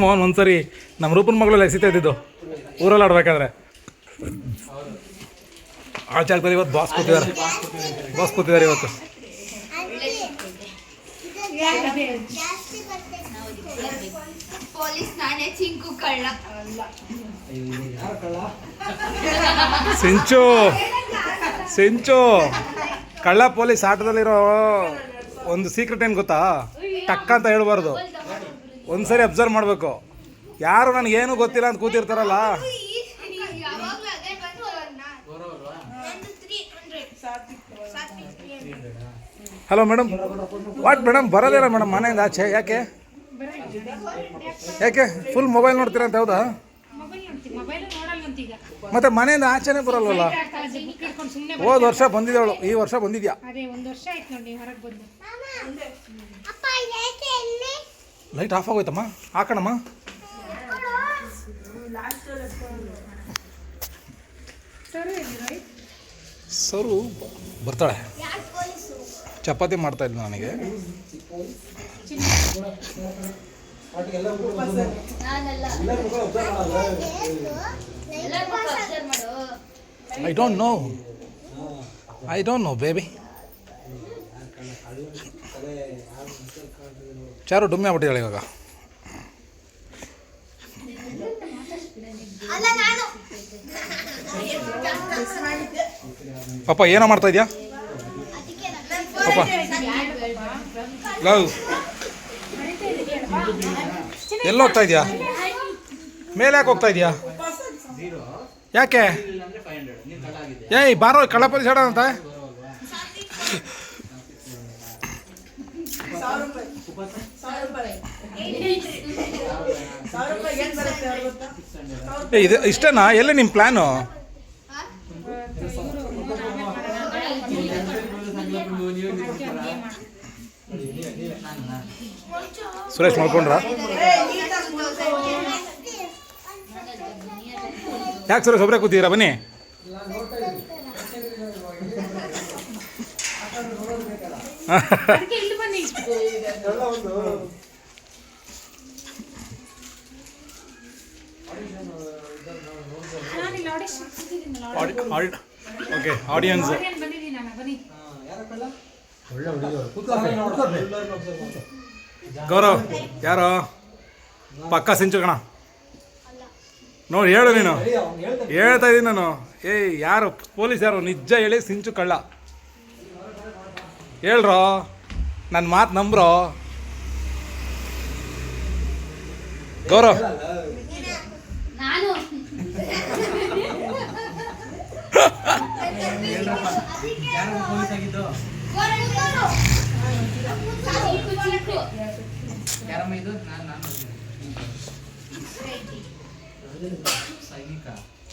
ಮೋಹನ್ ಒಂದ್ಸರಿ ನಮ್ಮ ರೂಪನ ಮಗಳು ಎಸಿತಾ ಇದ್ದಿದ್ದು ಊರಲ್ಲಿ ಆಡ್ಬೇಕಾದ್ರೆ ಆಚೆ ಆಗ್ತದೆ. ಇವತ್ತು ಬಾಸ್ ಕೂತಿದ್ದಾರೆ ಇವತ್ತು. ಸಿಂಚು ಕಳ್ಳ ಪೊಲೀಸ್ ಆಟದಲ್ಲಿರೋ ಒಂದು ಸೀಕ್ರೆಟ್ ಏನು ಗೊತ್ತಾ? ಟಕ್ ಅಂತ ಹೇಳ್ಬಾರ್ದು, ಒಂದ್ಸರಿ ಅಬ್ಸರ್ವ್ ಮಾಡಬೇಕು. ಯಾರು ನನಗೇನು ಗೊತ್ತಿಲ್ಲ ಅಂತ ಕೂತಿರ್ತಾರಲ್ಲ, ಹಲೋ ಮೇಡಮ್, ವಾಟ್ ಮೇಡಮ್ ಬರೋದಿಲ್ಲ ಮೇಡಮ್ ಮನೆಯಿಂದ ಆಚೆ? ಯಾಕೆ ಫುಲ್ ಮೊಬೈಲ್ ನೋಡ್ತೀರಾ ಅಂತ? ಹೌದಾ? ಮತ್ತೆ ಮನೆಯಿಂದ ಆಚೆನೇ ಬರಲ್ವಲ್ಲ? ಹೋದ ವರ್ಷ ಬಂದಿದ್ದವಳು, ಈ ವರ್ಷ ಬಂದಿದ್ಯಾ? Light off ಆಗೋಯ್ತಮ್ಮ, ಹಾಕೋಣಮ್ಮ. ಸರು ಬರ್ತಾಳೆ, ಚಪಾತಿ ಮಾಡ್ತಾ ಇದ್ಲು ನನಗೆ. I don't know baby. ಚಾರು ಡುಮ್ಮಿ ಆಗ್ಬಿಟ್ಟಿದ್ದಾಳೆ ಇವಾಗ. ಪಾಪ ಏನೋ ಮಾಡ್ತಾ ಇದೆಯಾ ಪಾಪ? ಲವ್ ಎಲ್ಲ ಹೋಗ್ತಾ ಇದೆಯಾ? ಮೇಲೆ ಯಾಕೆ ಹೋಗ್ತಾ ಇದೆಯಾ? ಯಾಕೆ? ಏಯ್ ಬಾರೋ ಕಳ್ಳ ಪೊಲೀಸ್ ಆಡ ಅಂತ. ಇದು ಇಷ್ಟನಾ? ಎಲ್ಲ ನಿಮ್ಮ ಪ್ಲ್ಯಾನು? ಸುರೇಶ್ ಮಾಡ್ಕೊಂಡ್ರ? ಯಾಕೆ ಸುರೇಶ್ ಒಬ್ಬರೇ ಕೂತಿದ್ದೀರಾ? ಬನ್ನಿ. ಓಕೆ ಆಡಿಯನ್ಸ್ ಗೌರವ್ ಯಾರೋ ಪಕ್ಕ ಸಿಂಚು ಕಣ ನೋಡಿ. ಹೇಳು ನೀನು. ಹೇಳ್ತಾ ಇದ್ದೀನಿ ನಾನು. ಏಯ್ ಯಾರು ಪೊಲೀಸ್? ಯಾರು ನಿಜ ಹೇಳಿ? ಸಿಂಚು ಕಳ್ಳ ಹೇಳ್ರೋ, ನನ್ನ ಮಾತು ನಂಬ್ರೋ. ಗೌರವ್